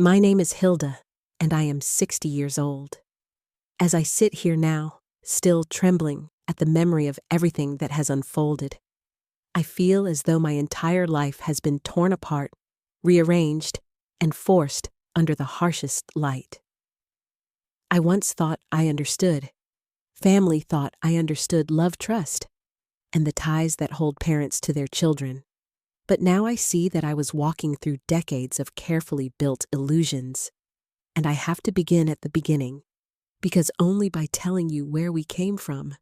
My name is Hilda, and I am 60 years old. As I sit here now, still trembling at the memory of everything that has unfolded, I feel as though my entire life has been torn apart, rearranged, and forced under the harshest light. I once thought I understood. Family thought I understood love, trust, and the ties that hold parents to their children. But now I see that I was walking through decades of carefully built illusions, and I have to begin at the beginning, because only by telling you where we came from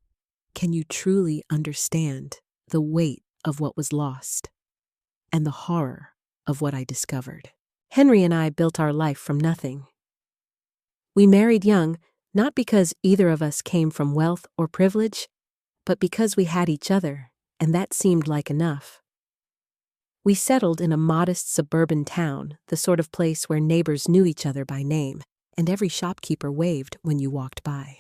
can you truly understand the weight of what was lost and the horror of what I discovered. Henry and I built our life from nothing. We married young, not because either of us came from wealth or privilege, but because we had each other, and that seemed like enough. We settled in a modest suburban town, the sort of place where neighbors knew each other by name, and every shopkeeper waved when you walked by.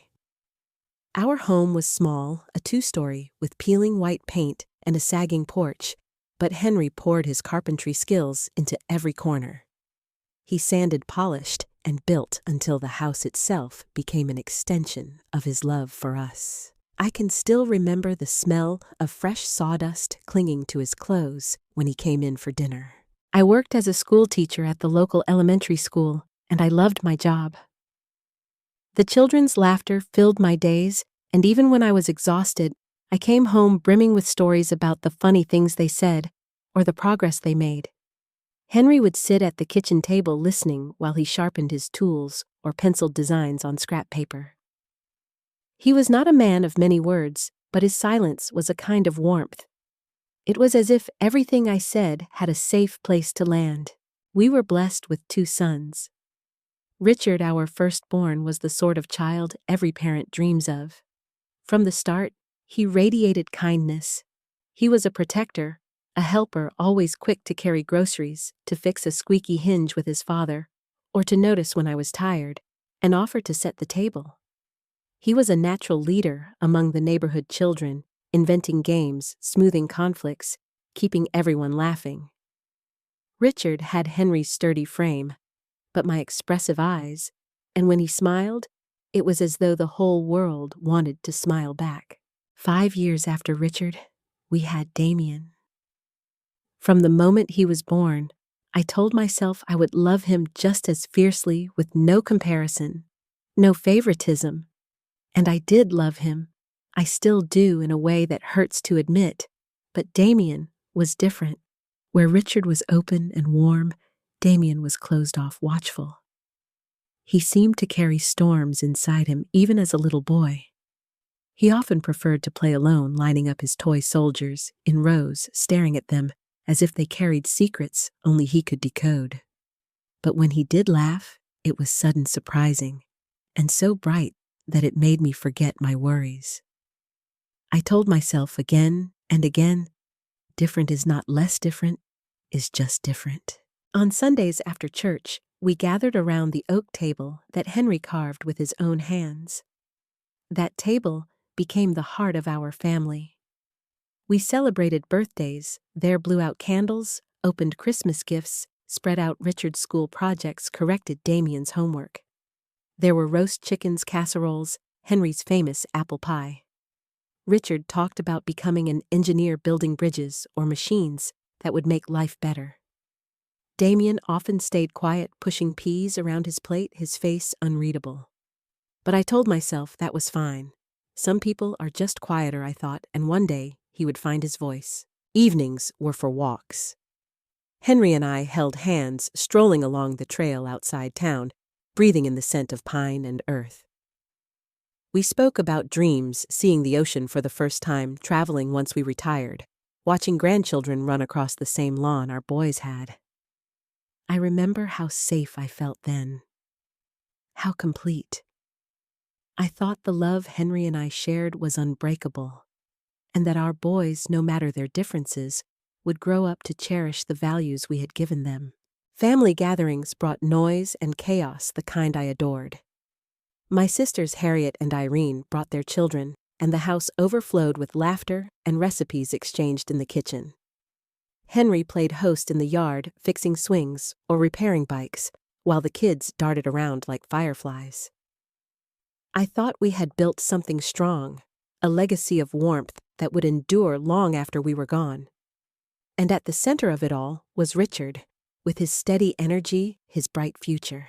Our home was small, a 2-story, with peeling white paint and a sagging porch, but Henry poured his carpentry skills into every corner. He sanded, polished, and built until the house itself became an extension of his love for us. I can still remember the smell of fresh sawdust clinging to his clothes when he came in for dinner. I worked as a school teacher at the local elementary school, and I loved my job. The children's laughter filled my days, and even when I was exhausted, I came home brimming with stories about the funny things they said or the progress they made. Henry would sit at the kitchen table listening while he sharpened his tools or penciled designs on scrap paper. He was not a man of many words, but his silence was a kind of warmth. It was as if everything I said had a safe place to land. We were blessed with 2 sons. Richard, our firstborn, was the sort of child every parent dreams of. From the start, he radiated kindness. He was a protector, a helper always quick to carry groceries, to fix a squeaky hinge with his father, or to notice when I was tired, and offer to set the table. He was a natural leader among the neighborhood children, inventing games, smoothing conflicts, keeping everyone laughing. Richard had Henry's sturdy frame, but my expressive eyes, and when he smiled, it was as though the whole world wanted to smile back. 5 years after Richard, we had Damien. From the moment he was born, I told myself I would love him just as fiercely with no comparison, no favoritism. And I did love him. I still do in a way that hurts to admit, but Damien was different. Where Richard was open and warm, Damien was closed off, watchful. He seemed to carry storms inside him even as a little boy. He often preferred to play alone, lining up his toy soldiers in rows, staring at them as if they carried secrets only he could decode. But when he did laugh, it was sudden, surprising, and so bright that it made me forget my worries. I told myself again and again, different is not less different, is just different. On Sundays after church, we gathered around the oak table that Henry carved with his own hands. That table became the heart of our family. We celebrated birthdays, there blew out candles, opened Christmas gifts, spread out Richard's school projects, corrected Damien's homework. There were roast chickens, casseroles, Henry's famous apple pie. Richard talked about becoming an engineer, building bridges or machines that would make life better. Damien often stayed quiet, pushing peas around his plate, his face unreadable. But I told myself that was fine. Some people are just quieter, I thought, and one day he would find his voice. Evenings were for walks. Henry and I held hands, strolling along the trail outside town, breathing in the scent of pine and earth. We spoke about dreams, seeing the ocean for the first time, traveling once we retired, watching grandchildren run across the same lawn our boys had. I remember how safe I felt then. How complete. I thought the love Henry and I shared was unbreakable, and that our boys, no matter their differences, would grow up to cherish the values we had given them. Family gatherings brought noise and chaos, the kind I adored. My sisters Harriet and Irene brought their children, and the house overflowed with laughter and recipes exchanged in the kitchen. Henry played host in the yard, fixing swings or repairing bikes, while the kids darted around like fireflies. I thought we had built something strong, a legacy of warmth that would endure long after we were gone. And at the center of it all was Richard, with his steady energy, his bright future.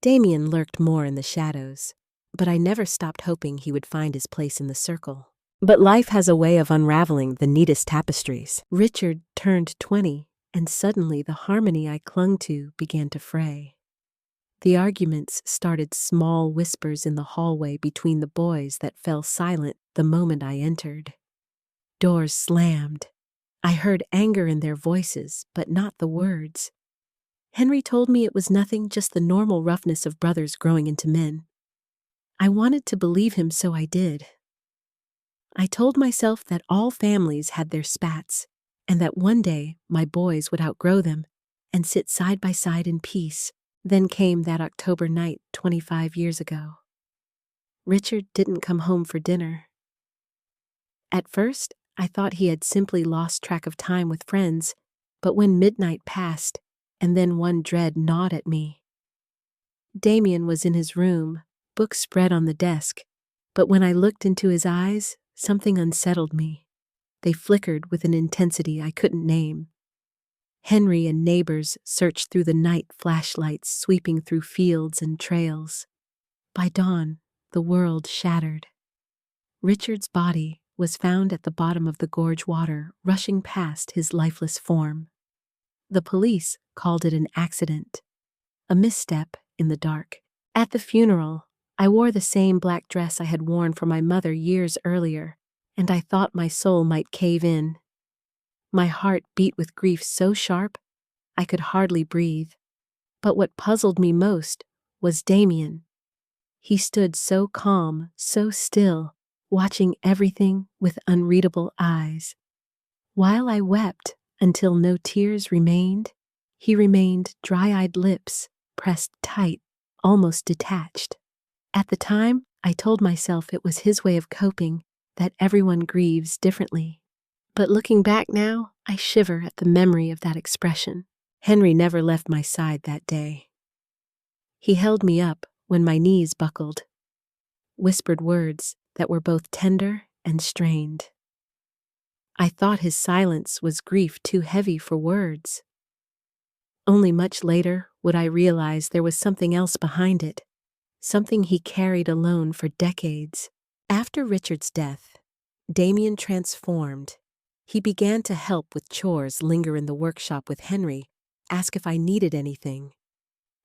Damien lurked more in the shadows, but I never stopped hoping he would find his place in the circle. But life has a way of unraveling the neatest tapestries. Richard turned 20, and suddenly the harmony I clung to began to fray. The arguments started small whispers in the hallway between the boys that fell silent the moment I entered. Doors slammed. I heard anger in their voices, but not the words. Henry told me it was nothing, just the normal roughness of brothers growing into men. I wanted to believe him, so I did. I told myself that all families had their spats, and that one day my boys would outgrow them and sit side by side in peace. Then came that October night 25 years ago. Richard didn't come home for dinner. At first, I thought he had simply lost track of time with friends, but when midnight passed, and then one dread gnawed at me. Damien was in his room, books spread on the desk, but when I looked into his eyes, something unsettled me. They flickered with an intensity I couldn't name. Henry and neighbors searched through the night flashlights sweeping through fields and trails. By dawn, the world shattered. Richard's body was found at the bottom of the gorge water, rushing past his lifeless form. The police called it an accident, a misstep in the dark. At the funeral, I wore the same black dress I had worn for my mother years earlier, and I thought my soul might cave in. My heart beat with grief so sharp, I could hardly breathe. But what puzzled me most was Damien. He stood so calm, so still, watching everything with unreadable eyes. While I wept until no tears remained, he remained dry-eyed, lips pressed tight, almost detached. At the time, I told myself it was his way of coping, that everyone grieves differently. But looking back now, I shiver at the memory of that expression. Henry never left my side that day. He held me up when my knees buckled, whispered words that were both tender and strained. I thought his silence was grief too heavy for words. Only much later would I realize there was something else behind it, something he carried alone for decades. After Richard's death, Damien transformed. He began to help with chores, linger in the workshop with Henry, ask if I needed anything.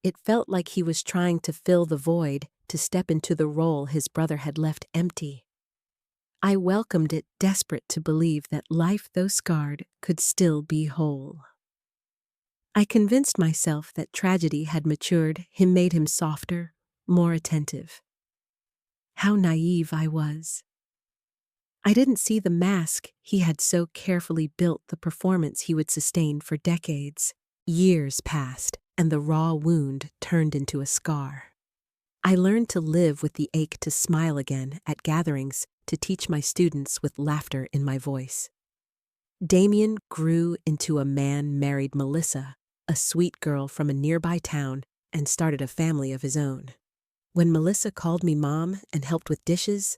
It felt like he was trying to fill the void, to step into the role his brother had left empty. I welcomed it, desperate to believe that life, though scarred, could still be whole. I convinced myself that tragedy had matured him, made him softer, more attentive. How naive I was. I didn't see the mask he had so carefully built, the performance he would sustain for decades. Years passed, and the raw wound turned into a scar. I learned to live with the ache, to smile again at gatherings, to teach my students with laughter in my voice. Damien grew into a man, married Melissa, a sweet girl from a nearby town, and started a family of his own. When Melissa called me mom and helped with dishes,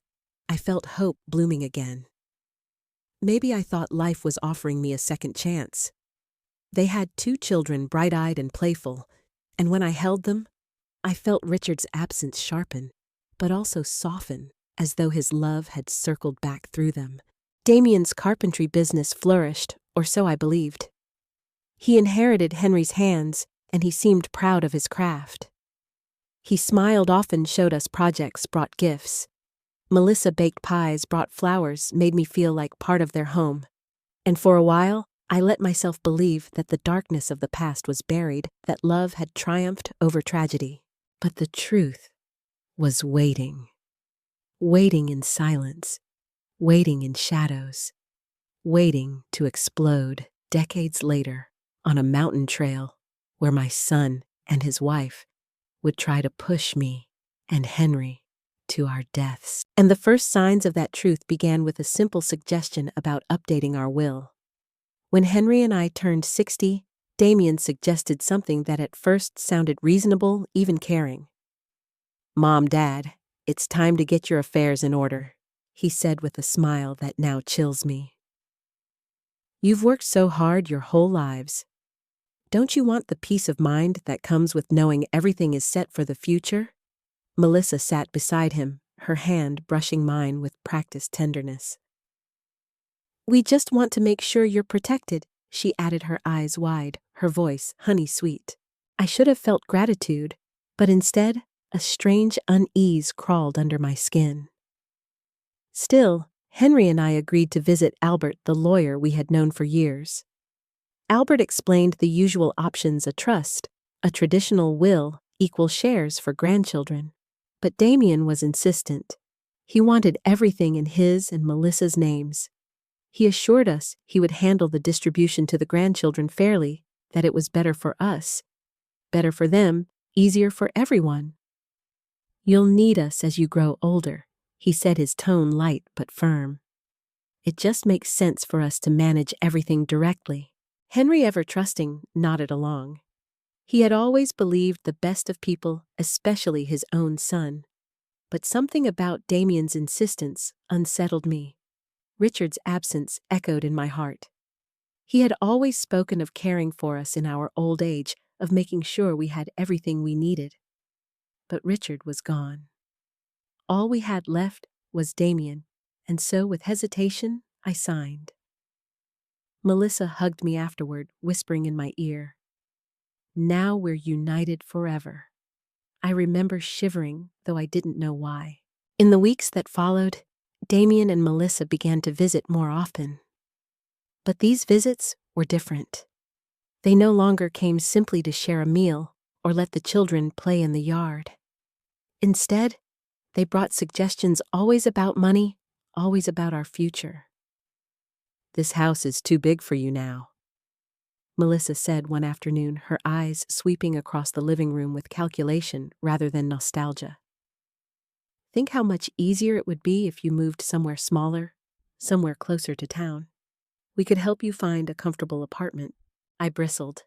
I felt hope blooming again. Maybe I thought life was offering me a second chance. They had 2 children, bright-eyed and playful, and when I held them, I felt Richard's absence sharpen, but also soften, as though his love had circled back through them. Damien's carpentry business flourished, or so I believed. He inherited Henry's hands, and he seemed proud of his craft. He smiled often, showed us projects, brought gifts. Melissa baked pies, brought flowers, made me feel like part of their home. And for a while, I let myself believe that the darkness of the past was buried, that love had triumphed over tragedy. But the truth was waiting. Waiting in silence, waiting in shadows, waiting to explode decades later on a mountain trail where my son and his wife would try to push me and Henry to our deaths. And the first signs of that truth began with a simple suggestion about updating our will. When Henry and I turned 60, Damien suggested something that at first sounded reasonable, even caring. "Mom, Dad, it's time to get your affairs in order," he said with a smile that now chills me. "You've worked so hard your whole lives. Don't you want the peace of mind that comes with knowing everything is set for the future?" Melissa sat beside him, her hand brushing mine with practiced tenderness. "We just want to make sure you're protected," she added, her eyes wide, her voice honey-sweet. I should have felt gratitude, but instead, a strange unease crawled under my skin. Still, Henry and I agreed to visit Albert, the lawyer we had known for years. Albert explained the usual options: a trust, a traditional will, equal shares for grandchildren. But Damien was insistent. He wanted everything in his and Melissa's names. He assured us he would handle the distribution to the grandchildren fairly, that it was better for us, better for them, easier for everyone. "You'll need us as you grow older," he said, his tone light but firm. "It just makes sense for us to manage everything directly." Henry, ever trusting, nodded along. He had always believed the best of people, especially his own son. But something about Damien's insistence unsettled me. Richard's absence echoed in my heart. He had always spoken of caring for us in our old age, of making sure we had everything we needed. But Richard was gone. All we had left was Damien, and so with hesitation, I signed. Melissa hugged me afterward, whispering in my ear, "Now we're united forever." I remember shivering, though I didn't know why. In the weeks that followed, Damien and Melissa began to visit more often. But these visits were different. They no longer came simply to share a meal or let the children play in the yard. Instead, they brought suggestions always about money, always about our future. "This house is too big for you now," Melissa said one afternoon, her eyes sweeping across the living room with calculation rather than nostalgia. "Think how much easier it would be if you moved somewhere smaller, somewhere closer to town. We could help you find a comfortable apartment." I bristled.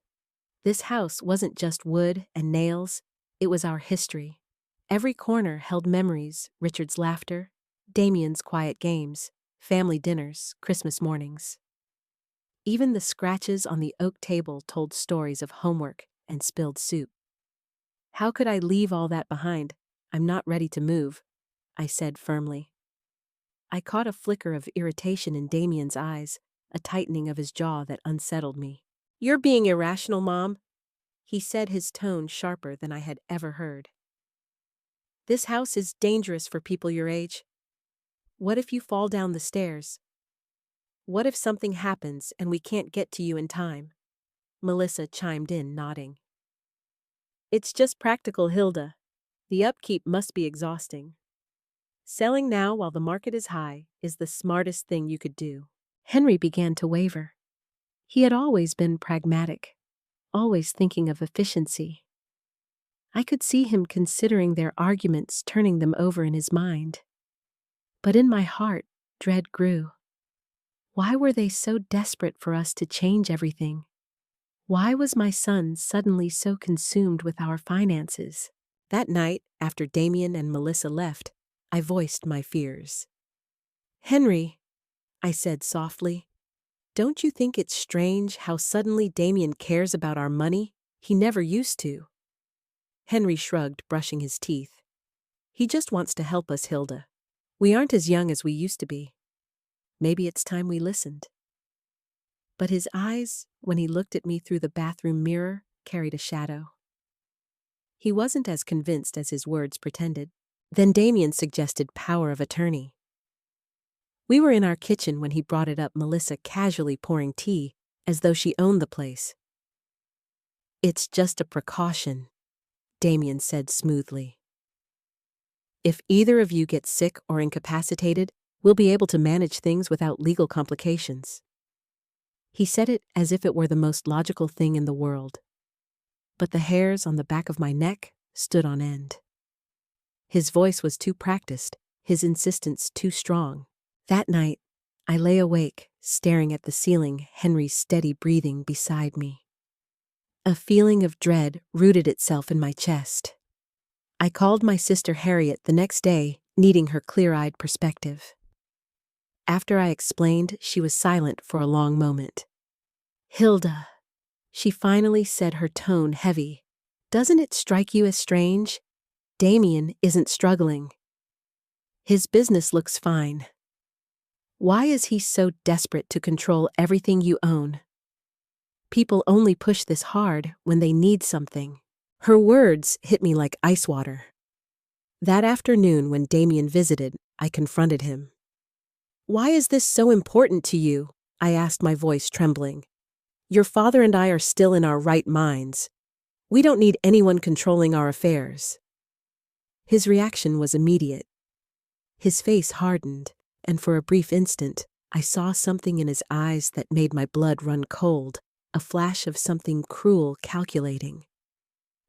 This house wasn't just wood and nails, it was our history. Every corner held memories: Richard's laughter, Damien's quiet games, family dinners, Christmas mornings. Even the scratches on the oak table told stories of homework and spilled soup. "How could I leave all that behind? I'm not ready to move," I said firmly. I caught a flicker of irritation in Damien's eyes, a tightening of his jaw that unsettled me. "You're being irrational, Mom," he said, his tone sharper than I had ever heard. "This house is dangerous for people your age. What if you fall down the stairs? What if something happens and we can't get to you in time?" Melissa chimed in, nodding. "It's just practical, Hilda. The upkeep must be exhausting. Selling now while the market is high is the smartest thing you could do." Henry began to waver. He had always been pragmatic, always thinking of efficiency. I could see him considering their arguments, turning them over in his mind. But in my heart, dread grew. Why were they so desperate for us to change everything? Why was my son suddenly so consumed with our finances? That night, after Damien and Melissa left, I voiced my fears. "Henry," I said softly, "don't you think it's strange how suddenly Damien cares about our money? He never used to." Henry shrugged, brushing his teeth. "He just wants to help us, Hilda. We aren't as young as we used to be. Maybe it's time we listened." But his eyes, when he looked at me through the bathroom mirror, carried a shadow. He wasn't as convinced as his words pretended. Then Damien suggested power of attorney. We were in our kitchen when he brought it up, Melissa casually pouring tea, as though she owned the place. "It's just a precaution," Damien said smoothly. "If either of you gets sick or incapacitated, we'll be able to manage things without legal complications." He said it as if it were the most logical thing in the world. But the hairs on the back of my neck stood on end. His voice was too practiced, his insistence too strong. That night, I lay awake, staring at the ceiling, Henry's steady breathing beside me. A feeling of dread rooted itself in my chest. I called my sister Harriet the next day, needing her clear-eyed perspective. After I explained, she was silent for a long moment. "Hilda," she finally said, her tone heavy, "doesn't it strike you as strange? Damien isn't struggling. His business looks fine. Why is he so desperate to control everything you own? People only push this hard when they need something." Her words hit me like ice water. That afternoon when Damien visited, I confronted him. "Why is this so important to you?" I asked, my voice trembling. "Your father and I are still in our right minds. We don't need anyone controlling our affairs." His reaction was immediate. His face hardened, and for a brief instant, I saw something in his eyes that made my blood run cold, a flash of something cruel, calculating.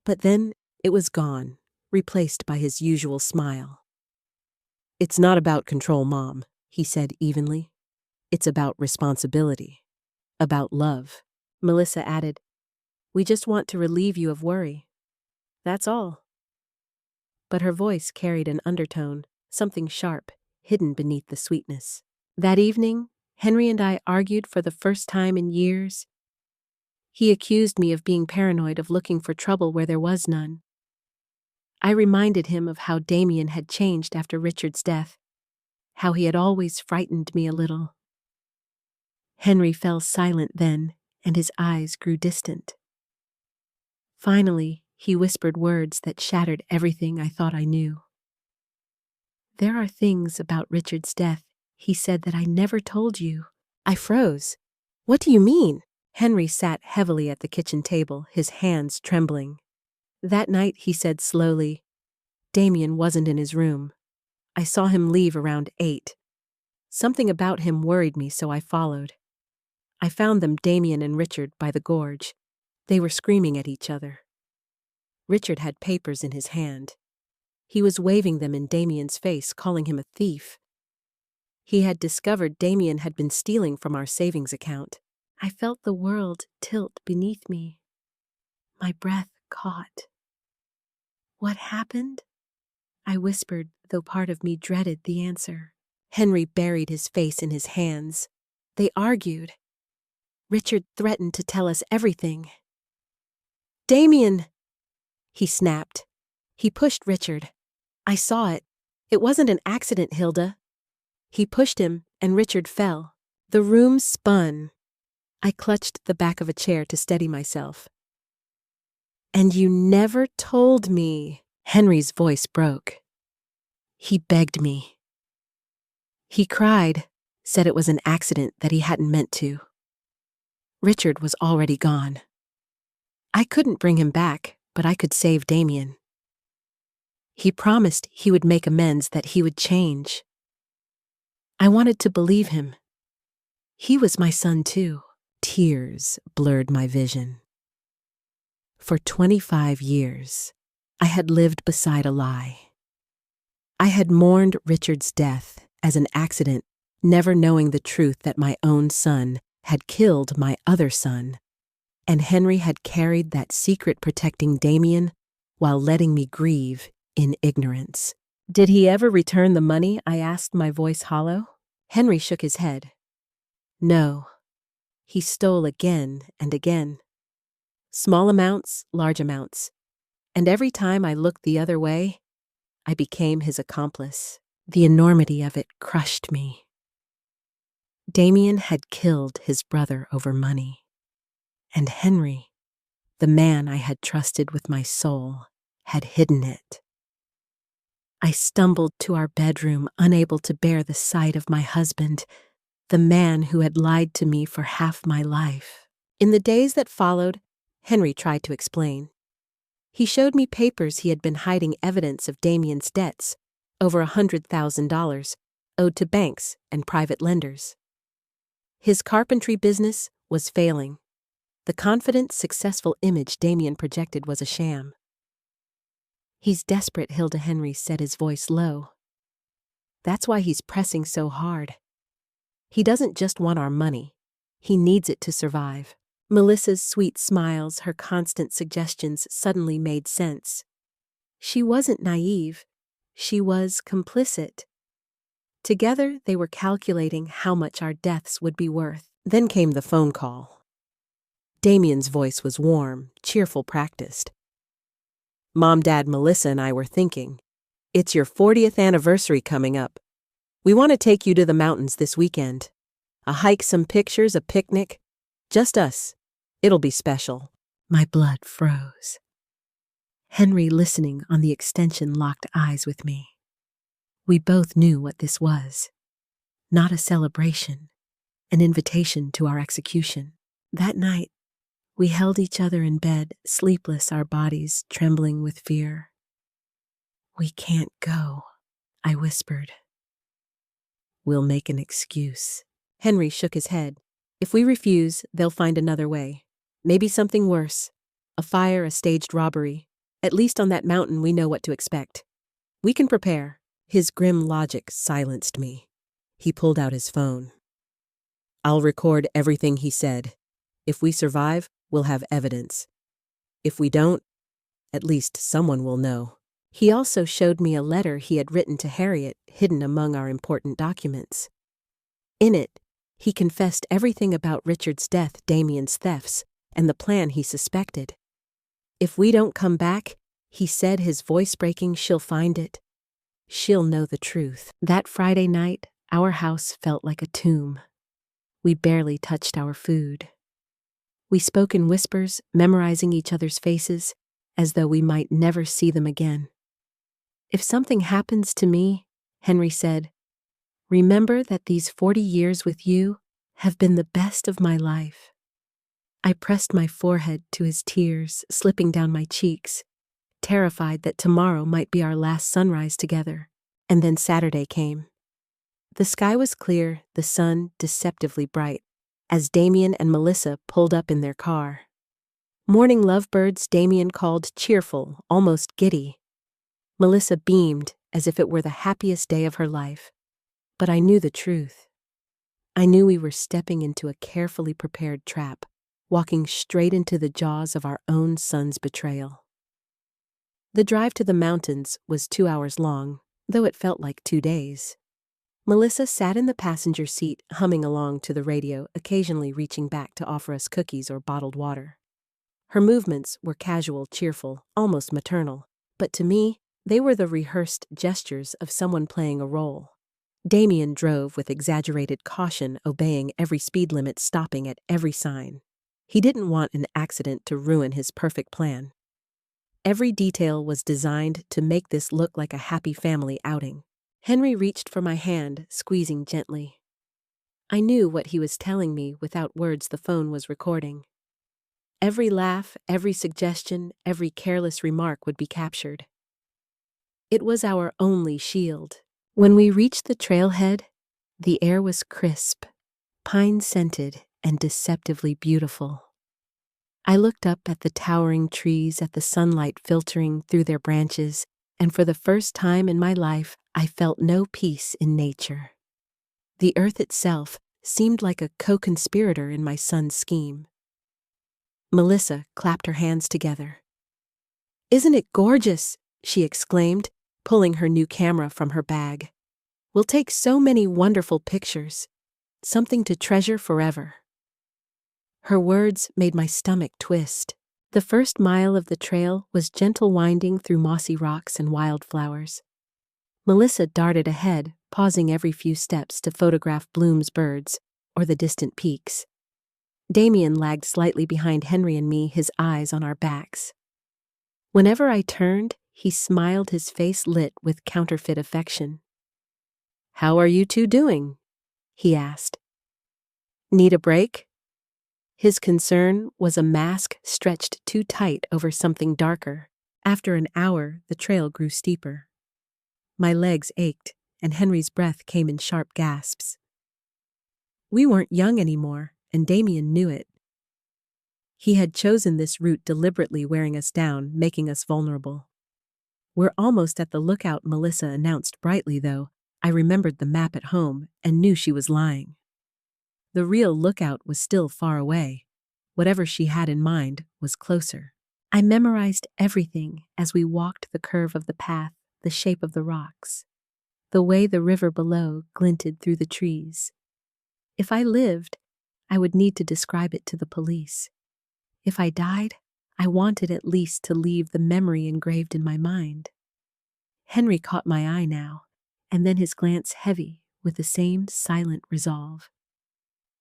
But then it was gone, replaced by his usual smile. "It's not about control, Mom," he said evenly. "It's about responsibility. About love." Melissa added, "We just want to relieve you of worry. That's all." But her voice carried an undertone, something sharp, hidden beneath the sweetness. That evening, Henry and I argued for the first time in years. He accused me of being paranoid, of looking for trouble where there was none. I reminded him of how Damien had changed after Richard's death, how he had always frightened me a little. Henry fell silent then, and his eyes grew distant. Finally, he whispered words that shattered everything I thought I knew. "There are things about Richard's death," he said, "that I never told you." I froze. "What do you mean?" Henry sat heavily at the kitchen table, his hands trembling. "That night," he said slowly, "Damien wasn't in his room. I saw him leave around 8. Something about him worried me, so I followed. I found them, Damien and Richard, by the gorge. They were screaming at each other. Richard had papers in his hand. He was waving them in Damien's face, calling him a thief. He had discovered Damien had been stealing from our savings account. I felt the world tilt beneath me. My breath caught. "What happened?" I whispered, though part of me dreaded the answer. Henry buried his face in his hands. "They argued. Richard threatened to tell us everything." "Damien!" he snapped. "He pushed Richard. I saw it. It wasn't an accident, Hilda. He pushed him, and Richard fell. The room spun." I clutched the back of a chair to steady myself. "And you never told me." Henry's voice broke. "He begged me. He cried, said it was an accident, that he hadn't meant to. Richard was already gone. I couldn't bring him back, but I could save Damien. He promised he would make amends, that he would change. I wanted to believe him. He was my son too." Tears blurred my vision. For 25 years, I had lived beside a lie. I had mourned Richard's death as an accident, never knowing the truth that my own son had killed my other son, and Henry had carried that secret, protecting Damien while letting me grieve in ignorance. "Did he ever return the money?" I asked, my voice hollow. Henry shook his head. "No. He stole again and again. Small amounts, large amounts. And every time I looked the other way, I became his accomplice." The enormity of it crushed me. Damien had killed his brother over money. And Henry, the man I had trusted with my soul, had hidden it. I stumbled to our bedroom, unable to bear the sight of my husband, the man who had lied to me for half my life. In the days that followed, Henry tried to explain. He showed me papers he had been hiding, evidence of Damien's debts, over $100,000, owed to banks and private lenders. His carpentry business was failing. The confident, successful image Damien projected was a sham. "He's desperate," Hilda, Henry said, his voice low. "That's why he's pressing so hard. He doesn't just want our money. He needs it to survive." Melissa's sweet smiles, her constant suggestions suddenly made sense. She wasn't naive. She was complicit. Together, they were calculating how much our deaths would be worth. Then came the phone call. Damien's voice was warm, cheerful, practiced. Mom, Dad, Melissa, and I were thinking, it's your 40th anniversary coming up. We want to take you to the mountains this weekend. A hike, some pictures, a picnic. Just us. It'll be special. My blood froze. Henry, listening on the extension, locked eyes with me. We both knew what this was. Not a celebration, an invitation to our execution. That night, we held each other in bed, sleepless, our bodies trembling with fear. We can't go, I whispered. We'll make an excuse. Henry shook his head. If we refuse, they'll find another way. Maybe something worse. A fire, a staged robbery. At least on that mountain we know what to expect. We can prepare. His grim logic silenced me. He pulled out his phone. I'll record everything he said. If we survive, we'll have evidence. If we don't, at least someone will know. He also showed me a letter he had written to Harriet, hidden among our important documents. In it, he confessed everything about Richard's death, Damien's thefts, and the plan he suspected. If we don't come back, he said, his voice breaking, she'll find it. She'll know the truth. That Friday night, our house felt like a tomb. We barely touched our food. We spoke in whispers, memorizing each other's faces, as though we might never see them again. If something happens to me, Henry said, remember that these 40 years with you have been the best of my life. I pressed my forehead to his tears, slipping down my cheeks, terrified that tomorrow might be our last sunrise together. And then Saturday came. The sky was clear, the sun deceptively bright, as Damien and Melissa pulled up in their car. Morning lovebirds, Damien called, cheerful, almost giddy. Melissa beamed as if it were the happiest day of her life. But I knew the truth. I knew we were stepping into a carefully prepared trap, walking straight into the jaws of our own son's betrayal. The drive to the mountains was 2 hours long, though it felt like 2 days. Melissa sat in the passenger seat, humming along to the radio, occasionally reaching back to offer us cookies or bottled water. Her movements were casual, cheerful, almost maternal, but to me, they were the rehearsed gestures of someone playing a role. Damien drove with exaggerated caution, obeying every speed limit, stopping at every sign. He didn't want an accident to ruin his perfect plan. Every detail was designed to make this look like a happy family outing. Henry reached for my hand, squeezing gently. I knew what he was telling me without words. The phone was recording. Every laugh, every suggestion, every careless remark would be captured. It was our only shield. When we reached the trailhead, the air was crisp, pine-scented, and deceptively beautiful. I looked up at the towering trees, at the sunlight filtering through their branches, and for the first time in my life, I felt no peace in nature. The earth itself seemed like a co-conspirator in my son's scheme. Melissa clapped her hands together. "Isn't it gorgeous?" she exclaimed, pulling her new camera from her bag. "We'll take so many wonderful pictures. Something to treasure forever." Her words made my stomach twist. The first mile of the trail was gentle winding through mossy rocks and wildflowers. Melissa darted ahead, pausing every few steps to photograph Bloom's birds or the distant peaks. Damien lagged slightly behind Henry and me, his eyes on our backs. Whenever I turned, he smiled, his face lit with counterfeit affection. "How are you two doing?" he asked. "Need a break?" His concern was a mask stretched too tight over something darker. After an hour, the trail grew steeper. My legs ached, and Henry's breath came in sharp gasps. We weren't young anymore, and Damien knew it. He had chosen this route deliberately, wearing us down, making us vulnerable. "We're almost at the lookout," Melissa announced brightly, though I remembered the map at home and knew she was lying. The real lookout was still far away. Whatever she had in mind was closer. I memorized everything as we walked the curve of the path, the shape of the rocks, the way the river below glinted through the trees. If I lived, I would need to describe it to the police. If I died, I wanted at least to leave the memory engraved in my mind. Henry caught my eye now, and then his glance heavy with the same silent resolve.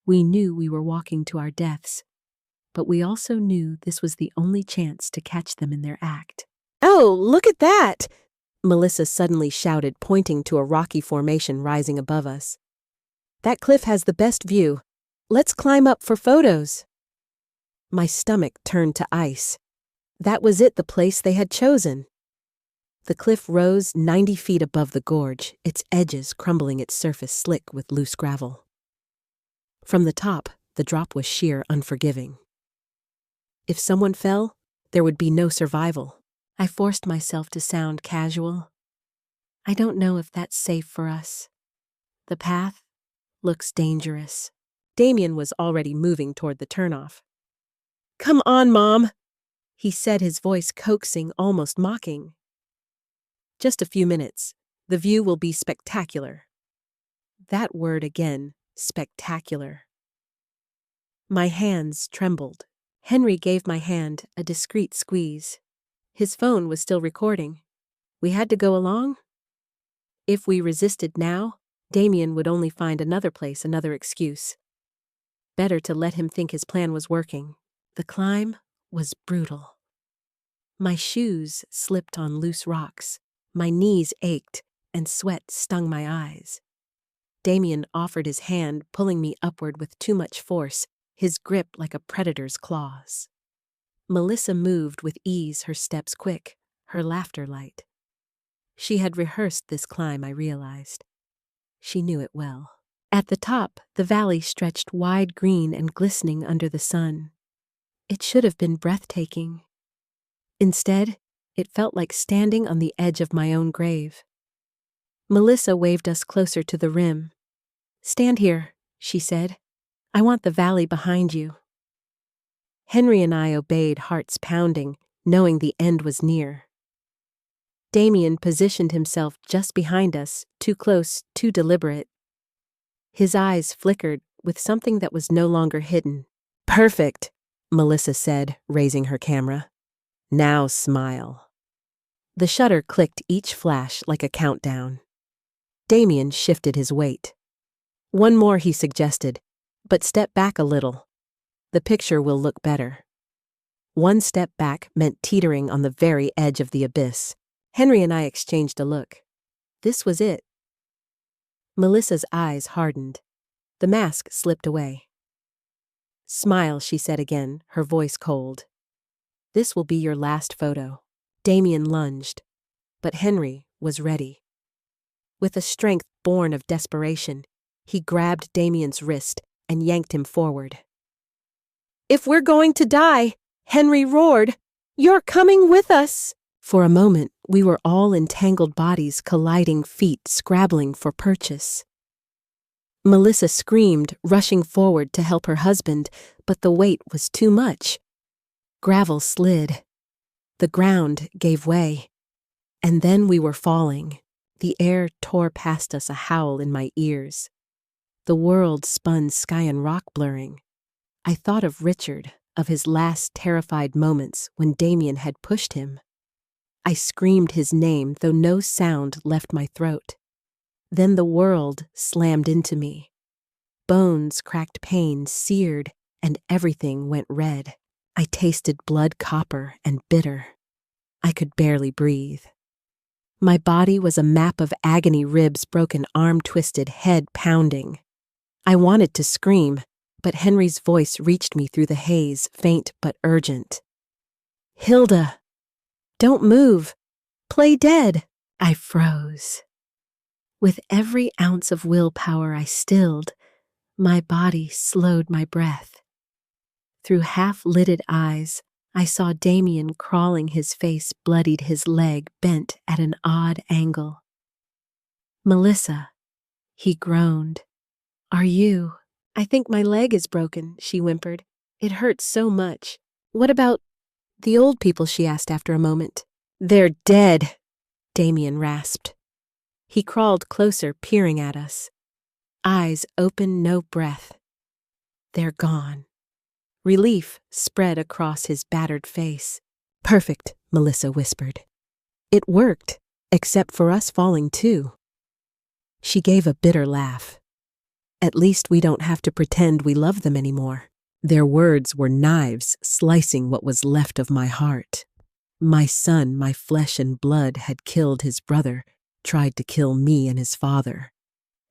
We knew we were walking to our deaths, but we also knew this was the only chance to catch them in their act. "Oh, look at that!" Melissa suddenly shouted, pointing to a rocky formation rising above us. "That cliff has the best view. Let's climb up for photos." My stomach turned to ice. That was it, the place they had chosen. The cliff rose 90 feet above the gorge, its edges crumbling its surface slick with loose gravel. From the top, the drop was sheer, unforgiving. If someone fell, there would be no survival. I forced myself to sound casual. "I don't know if that's safe for us. The path looks dangerous." Damien was already moving toward the turnoff. "Come on, Mom," he said, his voice coaxing, almost mocking. "Just a few minutes. The view will be spectacular." That word again, spectacular. My hands trembled. Henry gave my hand a discreet squeeze. His phone was still recording. We had to go along? If we resisted now, Damien would only find another place, another excuse. Better to let him think his plan was working. The climb was brutal. My shoes slipped on loose rocks. My knees ached, and sweat stung my eyes. Damien offered his hand, pulling me upward with too much force, his grip like a predator's claws. Melissa moved with ease, her steps quick, her laughter light. She had rehearsed this climb, I realized. She knew it well. At the top, the valley stretched wide, green and glistening under the sun. It should have been breathtaking. Instead, it felt like standing on the edge of my own grave. Melissa waved us closer to the rim. "Stand here," she said. "I want the valley behind you." Henry and I obeyed, hearts pounding, knowing the end was near. Damien positioned himself just behind us, too close, too deliberate. His eyes flickered with something that was no longer hidden. "Perfect," Melissa said, raising her camera. "Now smile." The shutter clicked each flash like a countdown. Damien shifted his weight. "One more," he suggested, "but step back a little. The picture will look better." One step back meant teetering on the very edge of the abyss. Henry and I exchanged a look. This was it. Melissa's eyes hardened. The mask slipped away. "Smile," she said again, her voice cold. "This will be your last photo." Damien lunged, but Henry was ready. With a strength born of desperation, he grabbed Damien's wrist and yanked him forward. "If we're going to die," Henry roared, "you're coming with us." For a moment, we were all entangled bodies colliding, feet scrabbling for purchase. Melissa screamed, rushing forward to help her husband, but the weight was too much. Gravel slid. The ground gave way. And then we were falling. The air tore past us, a howl in my ears. The world spun, sky and rock blurring. I thought of Richard, of his last terrified moments when Damien had pushed him. I screamed his name, though no sound left my throat. Then the world slammed into me. Bones cracked, pain seared, and everything went red. I tasted blood, copper, and bitter. I could barely breathe. My body was a map of agony, ribs broken, arm twisted, head pounding. I wanted to scream, but Henry's voice reached me through the haze, faint but urgent. "Hilda! Don't move! Play dead!" I froze. With every ounce of willpower I stilled, my body slowed my breath. Through half-lidded eyes, I saw Damien crawling, his face bloodied, his leg bent at an odd angle. "Melissa," he groaned. "Are you?" "I think my leg is broken," she whimpered. It hurts so much. What about the old people? She asked after a moment. They're dead, Damien rasped. He crawled closer, peering at us. Eyes open, no breath. They're gone. Relief spread across his battered face. Perfect, Melissa whispered. It worked, except for us falling too. She gave a bitter laugh. At least we don't have to pretend we love them anymore. Their words were knives slicing what was left of my heart. My son, my flesh and blood, had killed his brother, tried to kill me and his father,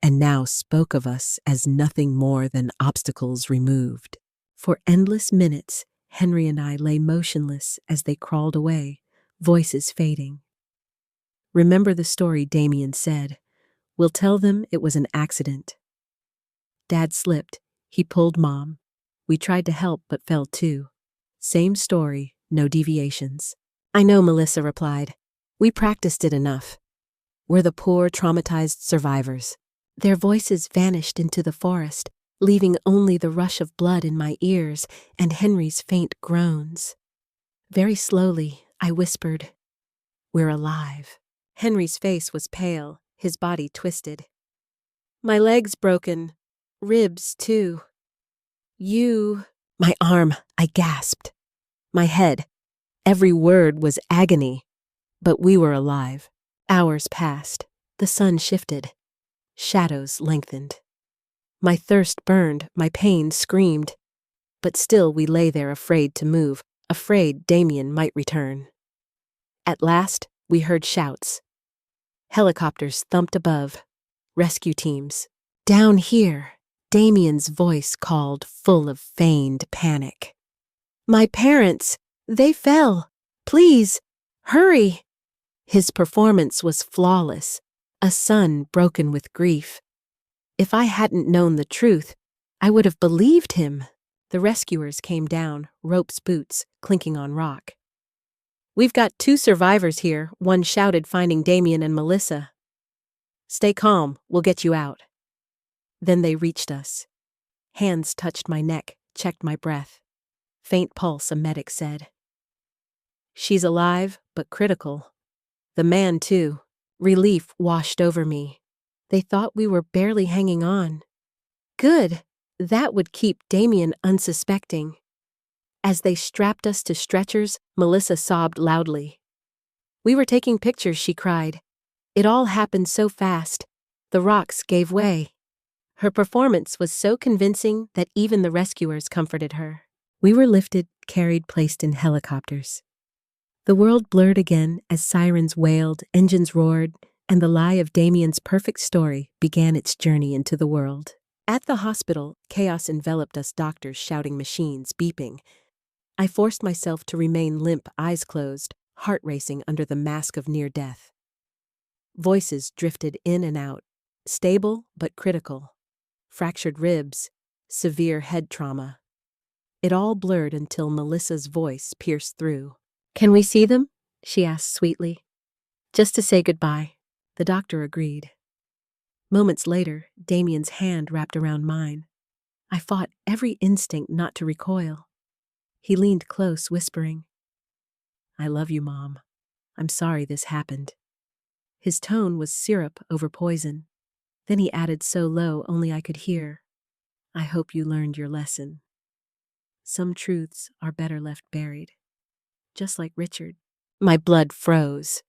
and now spoke of us as nothing more than obstacles removed. For endless minutes, Henry and I lay motionless as they crawled away, voices fading. Remember the story, Damien said. We'll tell them it was an accident. Dad slipped. He pulled Mom. We tried to help but fell too. Same story, no deviations. I know, Melissa replied. We practiced it enough. We're the poor, traumatized survivors. Their voices vanished into the forest, leaving only the rush of blood in my ears and Henry's faint groans. Very slowly, I whispered, We're alive. Henry's face was pale, his body twisted. My legs broken, ribs too. My arm, I gasped. My head, every word was agony. But we were alive. Hours passed. The sun shifted. Shadows lengthened. My thirst burned, my pain screamed. But still we lay there afraid to move, afraid Damien might return. At last, we heard shouts. Helicopters thumped above. Rescue teams. Down here, Damien's voice called, full of feigned panic. My parents, they fell. Please, hurry. His performance was flawless, a son broken with grief. If I hadn't known the truth, I would have believed him. The rescuers came down, ropes boots, clinking on rock. We've got 2 survivors here, one shouted, finding Damien and Melissa. Stay calm, we'll get you out. Then they reached us. Hands touched my neck, checked my breath. Faint pulse, a medic said. She's alive, but critical. The man, too. Relief washed over me. They thought we were barely hanging on. Good. That would keep Damien unsuspecting. As they strapped us to stretchers, Melissa sobbed loudly. We were taking pictures, she cried. It all happened so fast. The rocks gave way. Her performance was so convincing that even the rescuers comforted her. We were lifted, carried, placed in helicopters. The world blurred again as sirens wailed, engines roared, and the lie of Damien's perfect story began its journey into the world. At the hospital, chaos enveloped us, doctors shouting, machines beeping. I forced myself to remain limp, eyes closed, heart racing under the mask of near death. Voices drifted in and out, stable but critical. Fractured ribs, severe head trauma. It all blurred until Melissa's voice pierced through. Can we see them? She asked sweetly. Just to say goodbye. The doctor agreed. Moments later, Damien's hand wrapped around mine. I fought every instinct not to recoil. He leaned close, whispering, I love you, Mom. I'm sorry this happened. His tone was syrup over poison. Then he added so low only I could hear, I hope you learned your lesson. Some truths are better left buried. Just like Richard. My blood froze.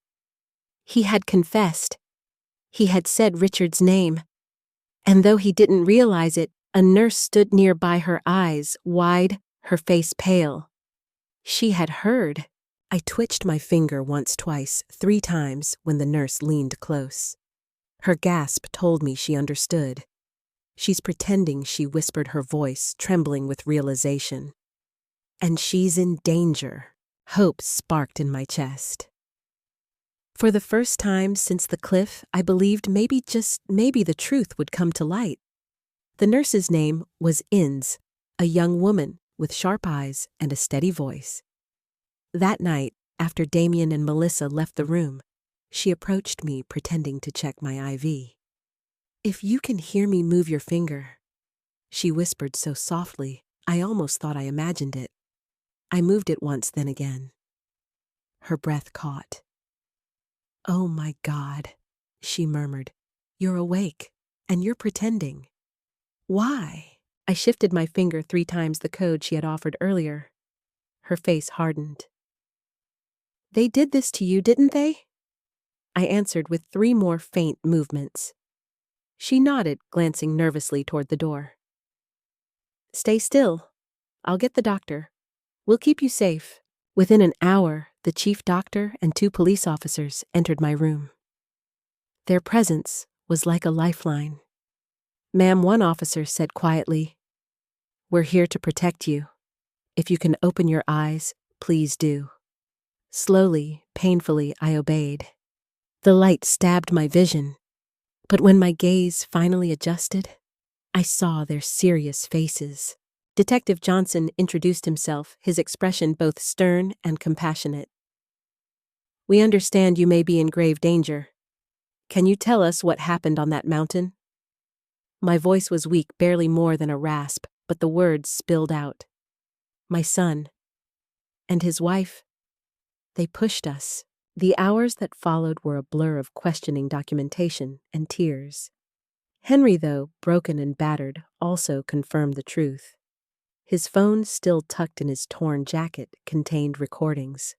He had confessed. He had said Richard's name. And though he didn't realize it, a nurse stood nearby, her eyes wide, her face pale. She had heard. I twitched my finger once, twice, 3 times when the nurse leaned close. Her gasp told me she understood. She's pretending, she whispered, her voice trembling with realization. And she's in danger. Hope sparked in my chest. For the first time since the cliff, I believed maybe, just maybe, the truth would come to light. The nurse's name was Inns, a young woman with sharp eyes and a steady voice. That night, after Damien and Melissa left the room, she approached me pretending to check my IV. If you can hear me, move your finger, she whispered so softly, I almost thought I imagined it. I moved it once, then again. Her breath caught. "Oh my God," she murmured. "You're awake, and you're pretending. Why?" I shifted my finger 3 times the code she had offered earlier. Her face hardened. "They did this to you, didn't they?" I answered with 3 more faint movements. She nodded, glancing nervously toward the door. "Stay still. I'll get the doctor. We'll keep you safe." Within an hour, the chief doctor and 2 police officers entered my room. Their presence was like a lifeline. "Ma'am," one officer said quietly, "we're here to protect you. If you can open your eyes, please do." Slowly, painfully, I obeyed. The light stabbed my vision, but when my gaze finally adjusted, I saw their serious faces. Detective Johnson introduced himself, his expression both stern and compassionate. "We understand you may be in grave danger. Can you tell us what happened on that mountain?" My voice was weak, barely more than a rasp, but the words spilled out. "My son and his wife, they pushed us." The hours that followed were a blur of questioning documentation and tears. Henry, though broken and battered, also confirmed the truth. His phone, still tucked in his torn jacket, contained recordings.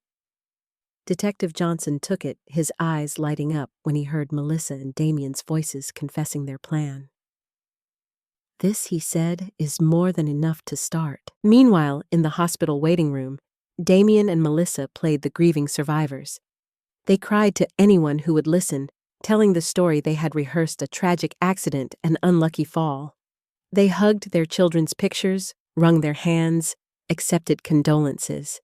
Detective Johnson took it, his eyes lighting up when he heard Melissa and Damien's voices confessing their plan. "This," he said, "is more than enough to start." Meanwhile, in the hospital waiting room, Damien and Melissa played the grieving survivors. They cried to anyone who would listen, telling the story they had rehearsed a tragic accident and unlucky fall. They hugged their children's pictures, wrung their hands, accepted condolences.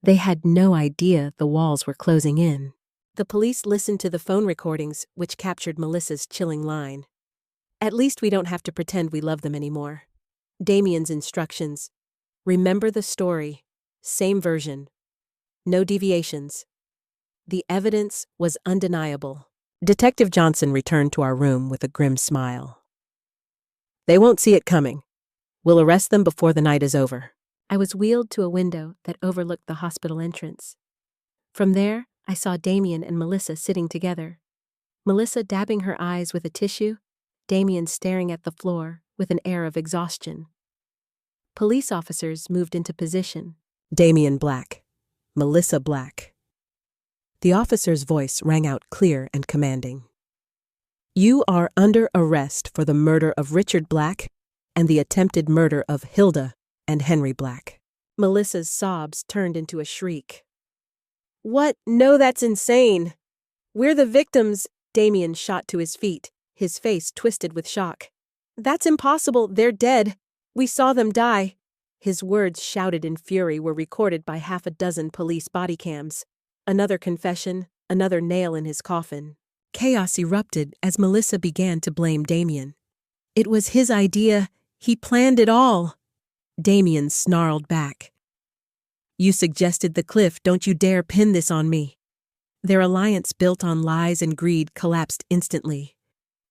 They had no idea the walls were closing in. The police listened to the phone recordings, which captured Melissa's chilling line. "At least we don't have to pretend we love them anymore." Damien's instructions: "Remember the story. Same version. No deviations." The evidence was undeniable. Detective Johnson returned to our room with a grim smile. "They won't see it coming. We'll arrest them before the night is over." I was wheeled to a window that overlooked the hospital entrance. From there, I saw Damien and Melissa sitting together. Melissa dabbing her eyes with a tissue, Damien staring at the floor with an air of exhaustion. Police officers moved into position. "Damien Black. Melissa Black." The officer's voice rang out clear and commanding. "You are under arrest for the murder of Richard Black and the attempted murder of Hilda and Henry Black." Melissa's sobs turned into a shriek. "What? No, that's insane. We're the victims." Damien shot to his feet, his face twisted with shock. "That's impossible. They're dead. We saw them die." His words, shouted in fury, were recorded by 6 police body cams. Another confession, another nail in his coffin. Chaos erupted as Melissa began to blame Damien. "It was his idea. He planned it all." Damien snarled back. "You suggested the cliff. Don't you dare pin this on me." Their alliance, built on lies and greed, collapsed instantly.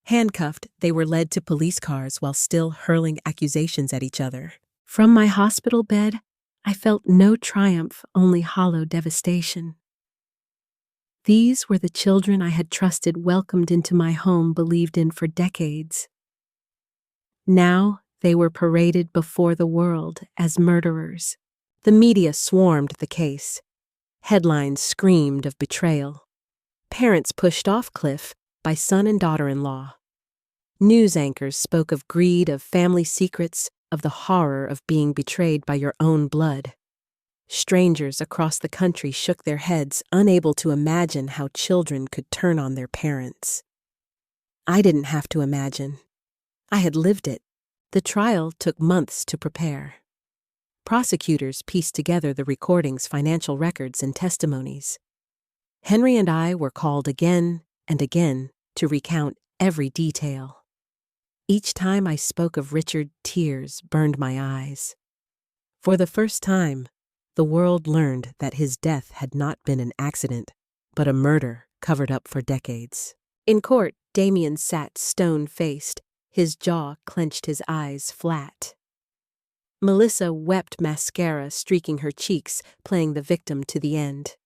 Handcuffed, they were led to police cars while still hurling accusations at each other. From my hospital bed, I felt no triumph, only hollow devastation. These were the children I had trusted, welcomed into my home, believed in for decades. Now they were paraded before the world as murderers. The media swarmed the case. Headlines screamed of betrayal. Parents pushed off cliff by son and daughter-in-law. News anchors spoke of greed, of family secrets, of the horror of being betrayed by your own blood. Strangers across the country shook their heads, unable to imagine how children could turn on their parents. I didn't have to imagine. I had lived it. The trial took months to prepare. Prosecutors pieced together the recordings, financial records, and testimonies. Henry and I were called again and again to recount every detail. Each time I spoke of Richard, tears burned my eyes. For the first time, the world learned that his death had not been an accident, but a murder covered up for decades. In court, Damien sat stone-faced, his jaw clenched, his eyes flat. Melissa wept, mascara streaking her cheeks, playing the victim to the end.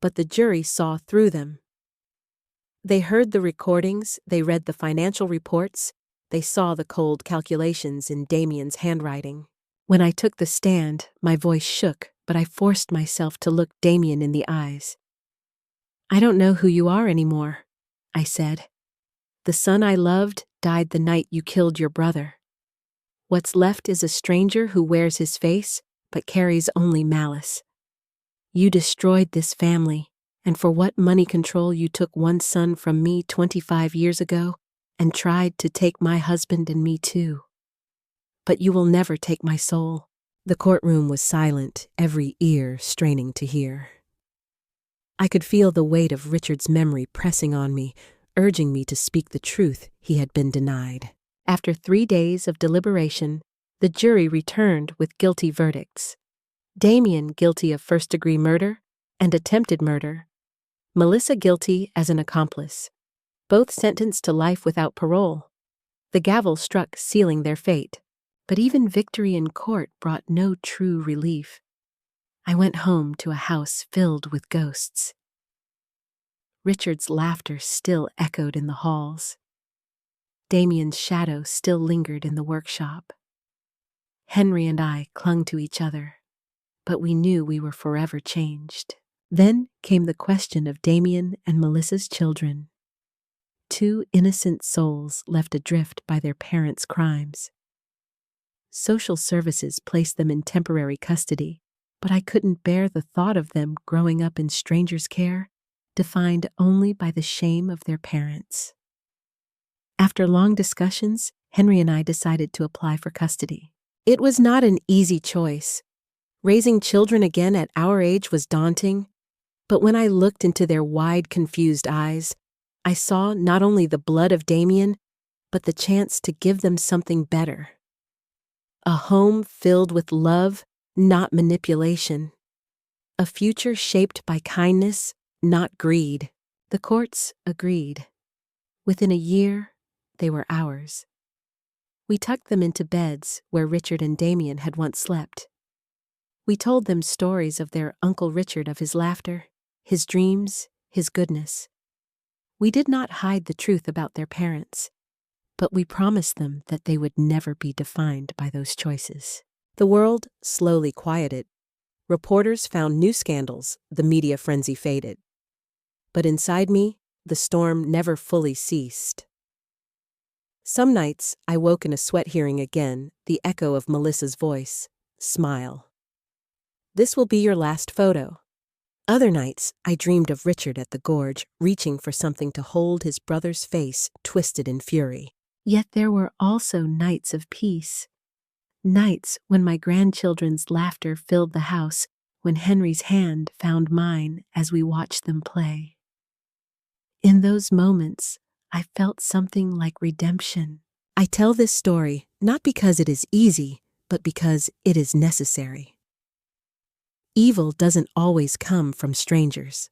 But the jury saw through them. They heard the recordings, they read the financial reports, they saw the cold calculations in Damien's handwriting. When I took the stand, my voice shook, but I forced myself to look Damien in the eyes. "I don't know who you are anymore," I said. "The son I loved died the night you killed your brother. What's left is a stranger who wears his face, but carries only malice. You destroyed this family, and for what money control you took one son from me 25 years ago, and tried to take my husband and me too. But you will never take my soul." The courtroom was silent, every ear straining to hear. I could feel the weight of Richard's memory pressing on me, urging me to speak the truth he had been denied. After 3 days of deliberation, the jury returned with guilty verdicts. Damien guilty of first-degree murder and attempted murder. Melissa guilty as an accomplice. Both sentenced to life without parole. The gavel struck, sealing their fate. But even victory in court brought no true relief. I went home to a house filled with ghosts. Richard's laughter still echoed in the halls. Damien's shadow still lingered in the workshop. Henry and I clung to each other, but we knew we were forever changed. Then came the question of Damien and Melissa's children. 2 innocent souls left adrift by their parents' crimes. Social services placed them in temporary custody, but I couldn't bear the thought of them growing up in strangers' care, defined only by the shame of their parents. After long discussions, Henry and I decided to apply for custody. It was not an easy choice. Raising children again at our age was daunting, but when I looked into their wide, confused eyes, I saw not only the blood of Damien, but the chance to give them something better. A home filled with love, not manipulation. A future shaped by kindness, not greed. The courts agreed. Within a year, they were ours. We tucked them into beds where Richard and Damien had once slept. We told them stories of their Uncle Richard, of his laughter, his dreams, his goodness. We did not hide the truth about their parents, but we promised them that they would never be defined by those choices. The world slowly quieted. Reporters found new scandals, the media frenzy faded. But inside me, the storm never fully ceased. Some nights, I woke in a sweat hearing again the echo of Melissa's voice, "Smile. This will be your last photo." Other nights, I dreamed of Richard at the gorge, reaching for something to hold his brother's face twisted in fury. Yet there were also nights of peace. Nights when my grandchildren's laughter filled the house, when Henry's hand found mine as we watched them play. In those moments, I felt something like redemption. I tell this story not because it is easy, but because it is necessary. Evil doesn't always come from strangers.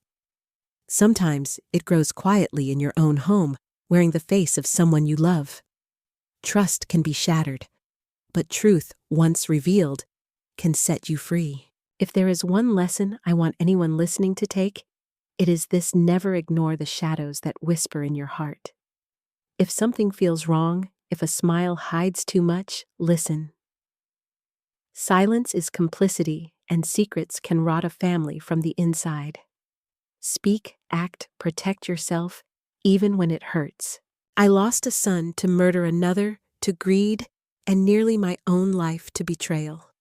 Sometimes it grows quietly in your own home, wearing the face of someone you love. Trust can be shattered, but truth, once revealed, can set you free. If there is one lesson I want anyone listening to take, it is this: never ignore the shadows that whisper in your heart. If something feels wrong, if a smile hides too much, listen. Silence is complicity, and secrets can rot a family from the inside. Speak, act, protect yourself, even when it hurts. I lost a son to murder another, to greed, and nearly my own life to betrayal.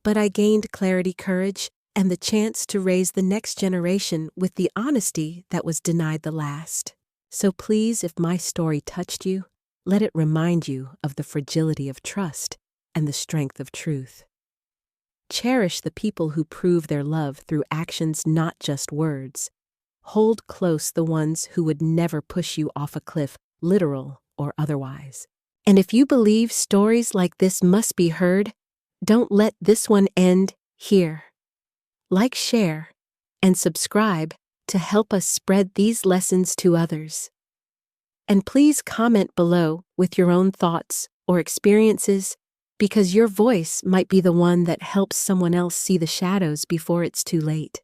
But I gained clarity, courage, and the chance to raise the next generation with the honesty that was denied the last. So please, if my story touched you, let it remind you of the fragility of trust and the strength of truth. Cherish the people who prove their love through actions, not just words. Hold close the ones who would never push you off a cliff, literal or otherwise. And if you believe stories like this must be heard, don't let this one end here. Like, share, and subscribe to help us spread these lessons to others. And please comment below with your own thoughts or experiences because your voice might be the one that helps someone else see the shadows before it's too late.